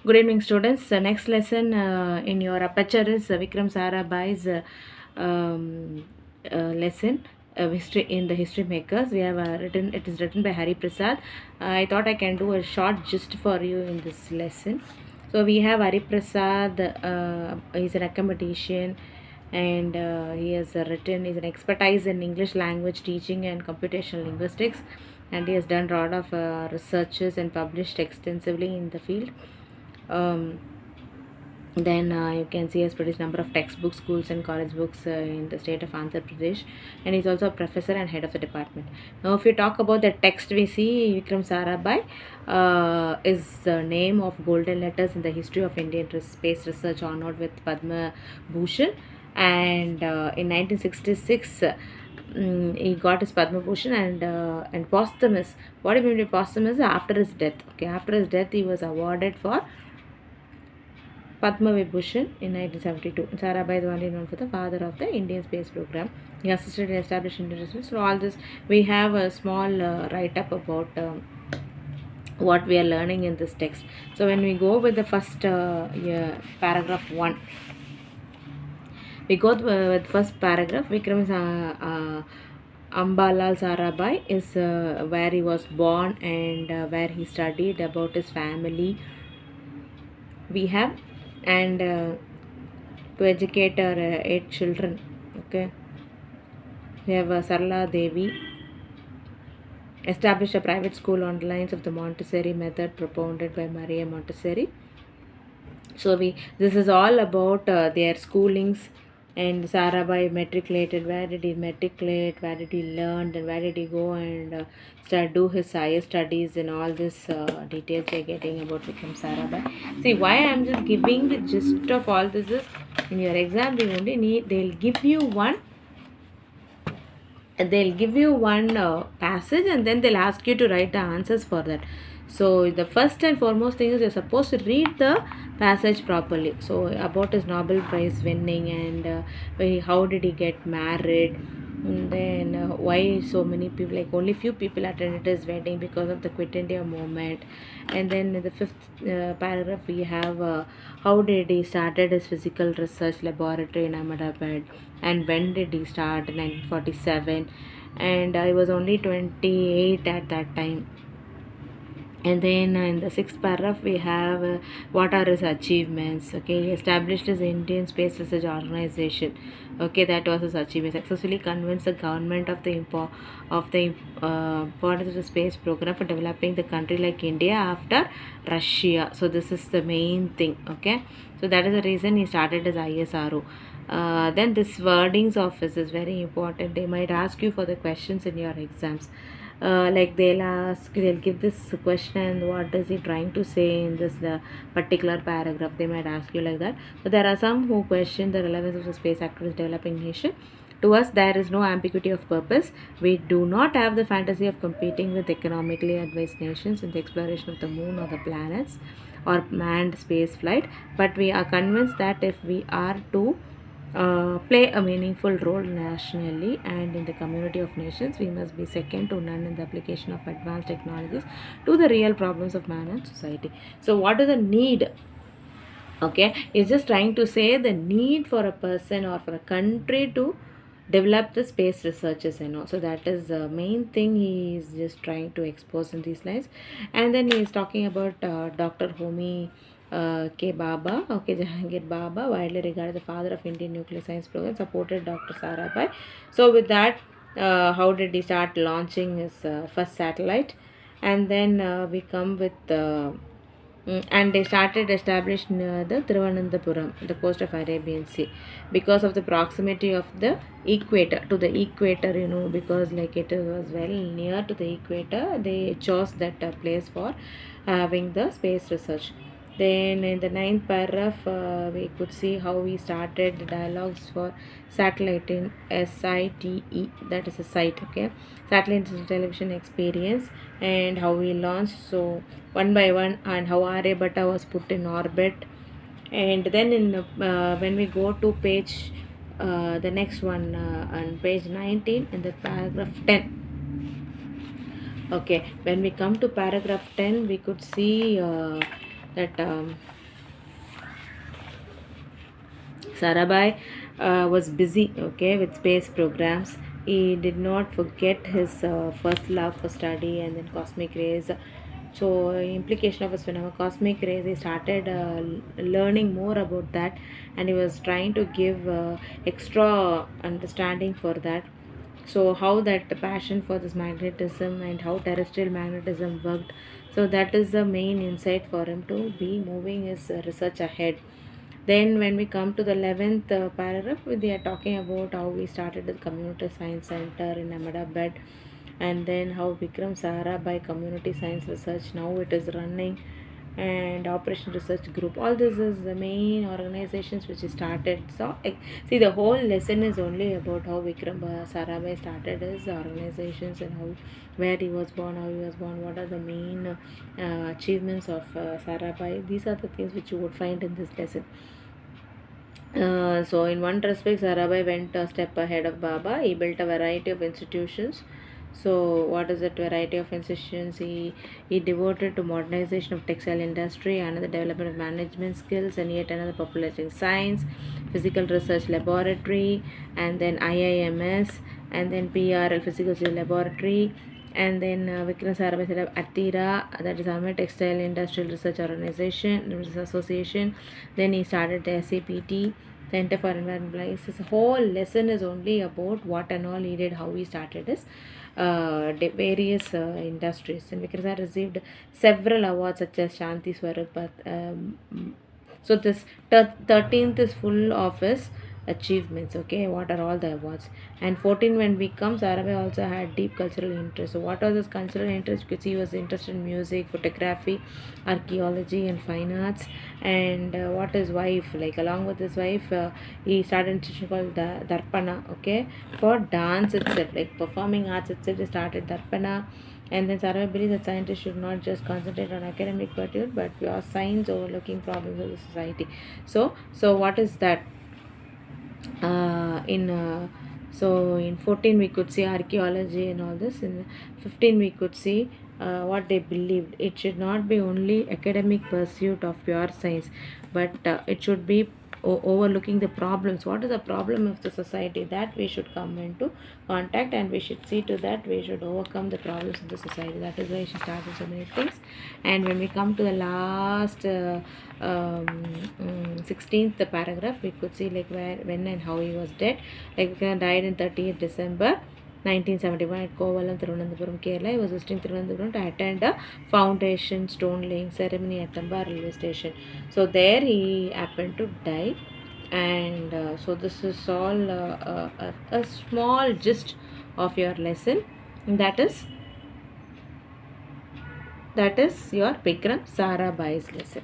Good evening, students. The next lesson in your aperture is Vikram Sarabhai's um, lesson, history in the history makers. We have written. It is written by Hari Prasad. I thought I can do a short gist for you in this lesson. So we have Hari Prasad. He's an academician, and he has written. He's an expertise in English language teaching and computational linguistics, and he has done a lot of researches and published extensively in the field. um, then you can see he has produced number of textbooks, schools and college books in the state of Andhra Pradesh, and he's also a professor and head of the department. Now if you talk about the text, we see Vikram Sarabhai is the name of golden letters in the history of Indian space research, honored with Padma Bhushan, and in 1966 he got his Padma Bhushan, and posthumous. What do you mean by posthumous? After his death. Okay, after his death, he was awarded for Padma Vibhushan in 1972. Sarabhai is only known for the father of the Indian space program. He assisted in establishing Indian research. So all this, we have a small write-up about what we are learning in this text. So when we go with the first paragraph 1, we go with first paragraph. Vikram Ambalal Sarabhai is where he was born and where he studied, about his family. We have, and to educate our 8 children. Okay, we have Sarla Devi established a private school on the lines of the Montessori method propounded by Maria Montessori. So this is all about their schoolings. And Sarabhai matriculated. Where did he matriculate? Where did he learn? And where did he go and do his higher studies? And all this details we are getting about Vikram Sarabhai. See, why I am just giving the gist of all this is, in your exam they only need, they'll give you one passage, and then they'll ask you to write the answers for that. So the first and foremost thing is you're supposed to read the passage properly. So about his Nobel Prize winning, and how did he get married, and then why so many people, like only few people attended his wedding because of the Quit India movement. And then in the fifth paragraph we have how did he started his physical research laboratory in Ahmedabad, and when did he start, in 1947, and I was only 28 at that time. And then in the sixth paragraph we have what are his achievements. Okay, he established his Indian Space Research Organization. Okay, that was his achievement. Successfully convinced the government of the importance of the space program for developing the country like India after Russia. So this is the main thing. Okay, so that is the reason he started his ISRO. Then this wordings of his is very important. They might ask you for the questions in your exams. Like they'll give this question, and what is he trying to say in this particular paragraph. They might ask you like that. So there are some who question the relevance of the space activities developing nation. To us, there is no ambiguity of purpose. We do not have the fantasy of competing with economically advanced nations in the exploration of the moon or the planets or manned space flight, but we are convinced that if we are to play a meaningful role nationally and in the community of nations, we must be second to none in the application of advanced technologies to the real problems of man and society. So what is the need? Okay, it's just trying to say the need for a person or for a country to develop the space researches, so that is the main thing he is just trying to expose in these lines. And then he is talking about Dr. Homi K. Baba. Okay, Jahangir Baba, widely regarded the father of Indian nuclear science program, supported Dr. Sarabhai. So with that, how did he start launching his first satellite? And then we come with and they started established near the Thiruvananthapuram, the coast of Arabian Sea, because of the proximity of the equator to the equator, because like it was very near to the equator, they chose that place for having the space research. Then in the ninth paragraph, we could see how we started the dialogues for satellite in SITE, that is a site, okay, satellite television experience, and how we launched. So one by one, and how Aryabhatta was put in orbit. And then when we go to page the next one on page 19 in the paragraph 10. Okay, when we come to paragraph 10, we could see that Sarabhai was busy, okay, with space programs. He did not forget his first love for study and then cosmic rays. So, implication of his phenomenon, cosmic rays, he started learning more about that, and he was trying to give extra understanding for that. So, how that the passion for this magnetism and how terrestrial magnetism worked. So, that is the main insight for him to be moving his research ahead. Then, when we come to the 11th paragraph, they are talking about how we started the Community Science Center in Ahmedabad, and then how Vikram Sahara by Community Science Research now it is running, and Operation Research Group. All this is the main organizations which is started. So, see, the whole lesson is only about how Vikram Sarabhai started his organizations and how where he was born, how he was born, what are the main achievements of Sarabhai. These are the things which you would find in this lesson. So, in one respect, Sarabhai went a step ahead of Baba. He built a variety of institutions. So, what is that variety of institutions? He devoted to modernization of textile industry, another development of management skills, and yet another popularizing science, physical research laboratory, and then IIMS, and then PRL, physical research laboratory, and then Vikram Sarabhai set up Attira, that is Ahmed Textile Industrial Research Organization Association. Then he started the SAPT, Center for Environmental Science. This whole lesson is only about what and all he did, how he started his various industries. And Vikram Sarabhai received several awards such as Shanti Swarup. So this 13th is full of his achievements. Okay, what are all the awards? And 14, when we come, Sarabhai also had deep cultural interest. So what was his cultural interest? You could see he was interested in music, photography, archaeology, and fine arts. And what his wife, like along with his wife, he started an institution called Darpana, okay, for dance itself, like performing arts itself. They started Darpana. And then Sarabhai believes that scientists should not just concentrate on academic pursuit, but pure science overlooking problems of the society. So what is that? In So in 14 we could see archaeology and all this. In 15 we could see what they believed. It should not be only academic pursuit of pure science, but it should be overlooking the problems. What is the problem of the society? That we should come into contact, and we should see to that we should overcome the problems of the society. That is why she started so many things. And when we come to the last 16th paragraph, we could see like where, when and how he was dead. Like died in 30th December 1971 at Kovalam, Thiruvananthapuram, Kerala. He was visiting Thiruvananthapuram to attend a foundation stone laying ceremony at Tamba railway station. So there he happened to die. And so this is all a small gist of your lesson. That is your Vikram Sarabhai's lesson.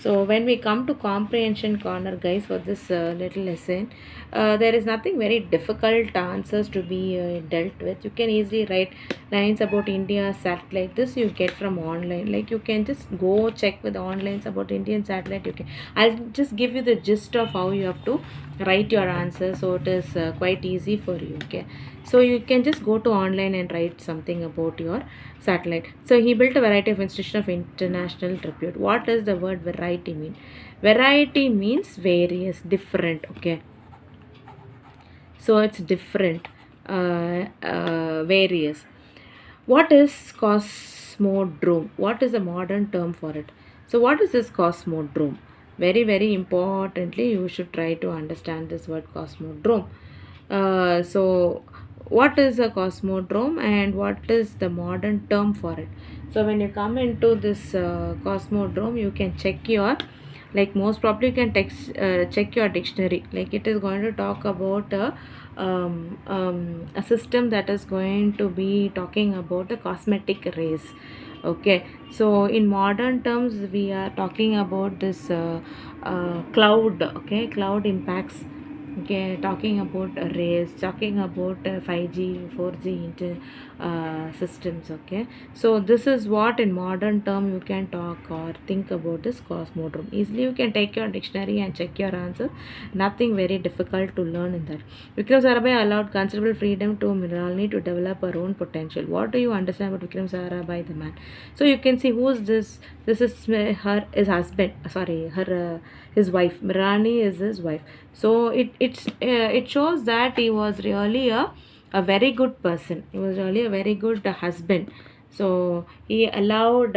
So when we come to comprehension corner, guys, for this little lesson, there is nothing very difficult answers to be dealt with. You can easily write lines about India satellite. This you get from online. Like you can just go check with the onlines about Indian satellite. I'll just give you the gist of how you have to write your answer. So it is quite easy for you. Okay. So you can just go to online and write something about your satellite. So he built a variety of institutions of international repute. What does the word variety mean? Variety means various, different. Okay. So it's different, various. What is cosmodrome? What is a modern term for it? So what is this cosmodrome? Very, very importantly, you should try to understand this word cosmodrome. So what is a cosmodrome and what is the modern term for it? So when you come into this cosmodrome, you can check your, like most probably you can check your dictionary. Like it is going to talk about a system that is going to be talking about the cosmetic rays. Okay, so in modern terms we are talking about this cloud. Okay, cloud impacts. Okay, talking about rays, talking about 5G, 4G, systems. Okay, so this is what in modern term you can talk or think about this cosmodrome. Easily you can take your dictionary and check your answer. Nothing very difficult to learn in that. Vikram Sarabhai allowed considerable freedom to Mrinalini to develop her own potential. What do you understand about Vikram Sarabhai, the man? So you can see who is this. This is his husband. Sorry, her his wife. Mrinalini is his wife. So it shows that he was really a very good person. He was really a very good husband. So he allowed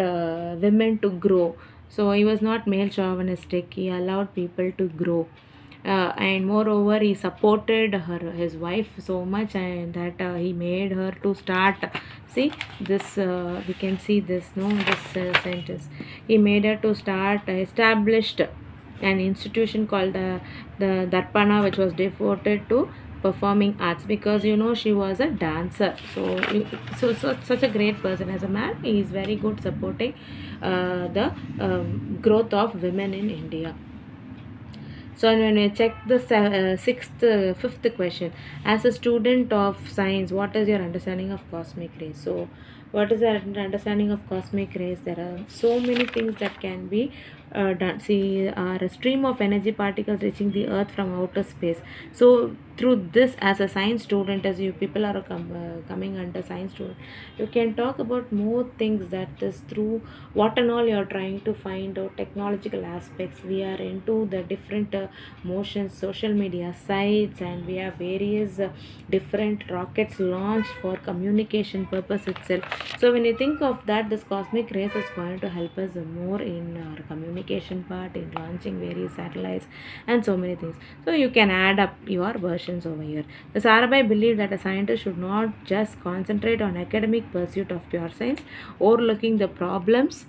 women to grow. So he was not male chauvinistic. He allowed people to grow. And moreover he supported his wife so much, and that he made her to start. See this, we can see this, no, this sentence. He made her to start established an institution called the Darpana, which was devoted to performing arts, because she was a dancer. So such a great person. As a man, he is very good supporting the growth of women in India. So when we check the fifth question, as a student of science, what is your understanding of cosmic rays? So, what is your understanding of cosmic rays? There are so many things that can be done. See, are a stream of energy particles reaching the Earth from outer space. So, through this, as a science student, as you people are coming under science student, you can talk about more things, that is through what and all you are trying to find out technological aspects. We are into the different motions, social media sites, and we have various different rockets launched for communication purpose itself. So when you think of that, this cosmic rays is going to help us more in our communication part, in launching various satellites and so many things. So you can add up your versions over here. The Sarabhai believed that a scientist should not just concentrate on academic pursuit of pure science, overlooking the problems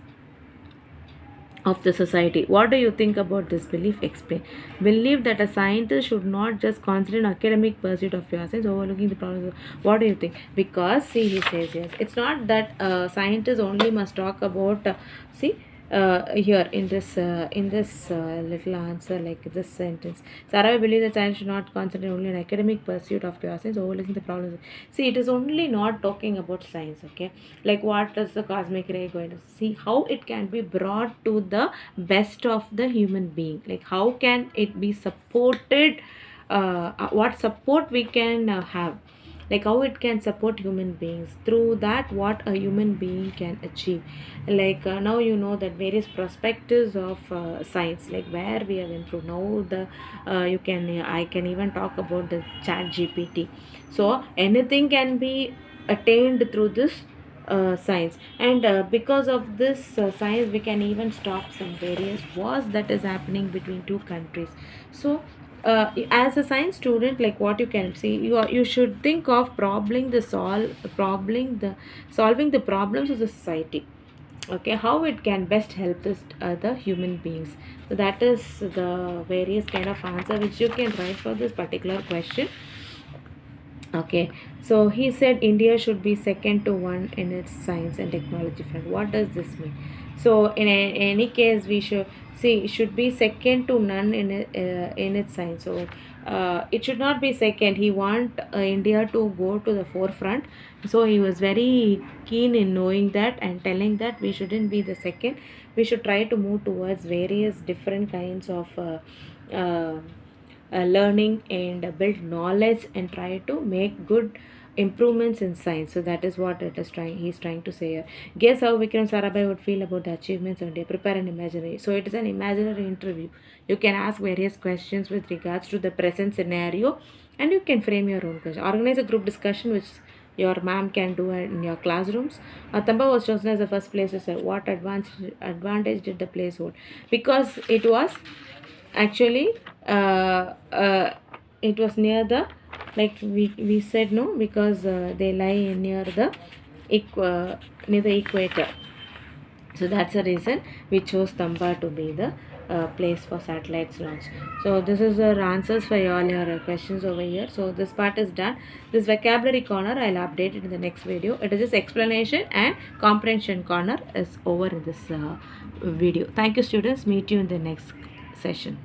of the society. What do you think about this belief? Explain. Believe that a scientist should not just concentrate on academic pursuit of pure science, overlooking the problems. What do you think? Because see, he says yes. It's not that scientists only must talk about. See, here in this little answer, like this sentence, Sarah believes that science should not concentrate only on academic pursuit of pure science, overlooking the problems. See, it is only not talking about science. Okay, like what is the cosmic ray going to see, how it can be brought to the best of the human being, like how can it be supported, what support we can have, like how it can support human beings, through that what a human being can achieve. Like now you know that various perspectives of science, like where we have improved now, the you can I can even talk about the chat GPT. So anything can be attained through this science, and because of this science we can even stop some various wars that is happening between two countries. So as a science student, like what you can see, you should think of solving the problems of the society. Okay, how it can best help this other human beings. So that is the various kind of answer which you can write for this particular question. Okay, so he said India should be second to one in its science and technology front. What does this mean? So any case, we should see it should be second to none in its science. So it should not be second. He want India to go to the forefront. So he was very keen in knowing that and telling that we shouldn't be the second. We should try to move towards various different kinds of learning and build knowledge and try to make good improvements in science. So that is what he's trying to say here. Guess how Vikram Sarabhai would feel about the achievements on day. Prepare an imaginary. So it is an imaginary interview. You can ask various questions with regards to the present scenario, and you can frame your own question. Organize a group discussion which your ma'am can do in your classrooms. Tamba was chosen as the first place to say what advantage did the place hold, because it was actually it was near the, like we said, no, because they lie near the near the equator. So that's the reason we chose Tamba to be the place for satellites launch. So this is the answers for all your questions over here. So this part is done. This vocabulary corner I'll update it in the next video. It is just explanation, and comprehension corner is over in this video. Thank you students. Meet you in the next session.